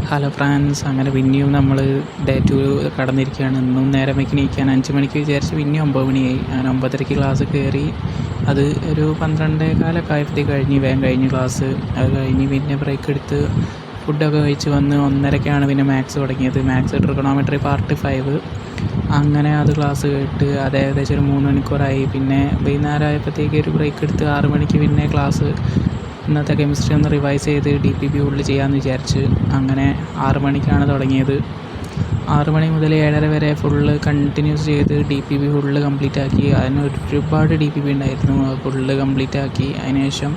Hello France, അങ്ങനെ പിന്നെയും നമ്മൾ ഡേ 2 കടന്നിരിക്കുകയാണ്. ഇന്നും നേരം വൈകി എണീക്കാൻ 5 മണിക്ക് വിചാരിച്ച് പിന്നെയും 9 മണിയായി. അങ്ങനെ 9:30 ക്ലാസ് കയറി. അത് ഒരു 12:15 ആയപ്പോഴത്തേക്ക് വേഗം കഴിഞ്ഞ് ക്ലാസ്. അത് കഴിഞ്ഞ് പിന്നെ ബ്രേക്ക് എടുത്ത് ഫുഡൊക്കെ കഴിച്ച് വന്ന് 1:30ക്കാണ് പിന്നെ മാത്സ് തുടങ്ങിയത്. Maths trigonometry part 5. അങ്ങനെ അത് ക്ലാസ് കേട്ട് അത് ഏകദേശം ഒരു 3 മണിക്കൂറായി. പിന്നെ വൈകുന്നേരം ആയപ്പോഴത്തേക്ക് ഒരു ബ്രേക്ക് എടുത്ത് 6 മണിക്ക് പിന്നെ ക്ലാസ് ഇന്നത്തെ കെമിസ്ട്രി ഒന്ന് റിവൈസ് ചെയ്ത് DPP ഫുള്ള് ചെയ്യാമെന്ന് വിചാരിച്ച്. അങ്ങനെ 6 മണിക്കാണ് തുടങ്ങിയത്. 6 മണി മുതൽ 7:30 വരെ ഫുള്ള് കണ്ടിന്യൂസ് ചെയ്ത് DPP ഫുള്ള് കംപ്ലീറ്റ് ആക്കി. അതിന് ഒരുപാട് DPP ഉണ്ടായിരുന്നു, ഫുള്ള് കംപ്ലീറ്റ് ആക്കി. അതിനുശേഷം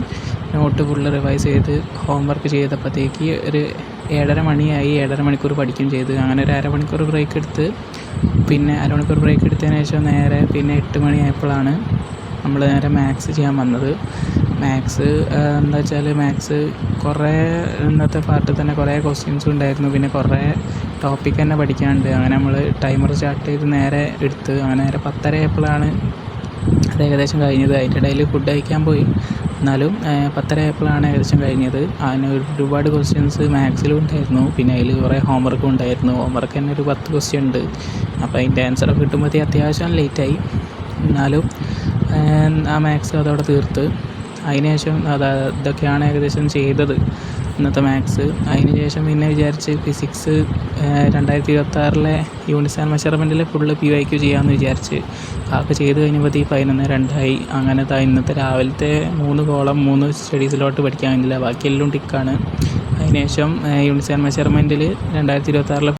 നോട്ട് ഫുള്ള് റിവൈസ് ചെയ്ത് ഹോംവർക്ക് ചെയ്തപ്പോഴത്തേക്ക് ഒരു 7:30 മണിയായി. 7:30 മണിക്കൂർ പഠിക്കുകയും ചെയ്ത്. അങ്ങനെ ഒരു അരമണിക്കൂർ ബ്രേക്ക് എടുത്ത് പിന്നെ അരമണിക്കൂർ ബ്രേക്ക് എടുത്തതിന് ശേഷം നേരെ പിന്നെ 8 മണിയായപ്പോഴാണ് നമ്മൾ നേരെ മാത്സ് ചെയ്യാൻ വന്നത്. മാത്സ് എന്താ വെച്ചാൽ മാത്സ് കുറേ ഇന്നത്തെ പാർട്ടിൽ തന്നെ കുറേ ക്വസ്റ്റ്യൻസും ഉണ്ടായിരുന്നു. പിന്നെ കുറേ ടോപ്പിക്ക് തന്നെ പഠിക്കാനുണ്ട്. അങ്ങനെ നമ്മൾ ടൈമർ സ്റ്റാർട്ട് ചെയ്ത് നേരെ എടുത്ത് അങ്ങനെ നേരെ 10:30 ആയപ്പോഴാണ് അത് ഏകദേശം കഴിഞ്ഞത്. അതിൻ്റെ ഇടയിൽ ഫുഡ് കഴിക്കാൻ പോയി, എന്നാലും 10:30 ആയപ്പോഴാണ് ഏകദേശം കഴിഞ്ഞത്. അതിന് ഒരുപാട് ക്വസ്റ്റ്യൻസ് മാത്സിലും ഉണ്ടായിരുന്നു. പിന്നെ അതിൽ കുറേ ഹോംവർക്കും ഉണ്ടായിരുന്നു. ഹോംവർക്ക് തന്നെ ഒരു 10 ക്വസ്റ്റ്യൻ ഉണ്ട്. അപ്പോൾ അതിൻ്റെ ആൻസറൊക്കെ കിട്ടുമ്പോഴത്തേ അത്യാവശ്യം ലേറ്റായി. എന്നാലും ആ മാത്സ് അതോടെ തീർത്ത്. അതിനുശേഷം ഇതൊക്കെയാണ് ഏകദേശം ചെയ്തത് ഇന്നത്തെ മാത്സ്. അതിന് ശേഷം പിന്നെ വിചാരിച്ച് ഫിസിക്സ് 2026 യൂണിറ്റ്സ് ആൻഡ് മെഷർമെൻറ്റിൽ ഫുള്ള് PYQ ചെയ്യാമെന്ന് വിചാരിച്ച്. അതൊക്കെ ചെയ്ത് കഴിഞ്ഞപ്പോൾ 11:02 അങ്ങനെ ഇന്നത്തെ രാവിലത്തെ 3 കോളം 3 സ്റ്റഡീസിലോട്ട് പഠിക്കാൻ കഴിഞ്ഞില്ല. ബാക്കിയെല്ലാം ടിക്കാണ്. അതിനുശേഷം യൂണിറ്റ്സ് ആൻഡ് മെഷർമെൻറ്റിൽ 2026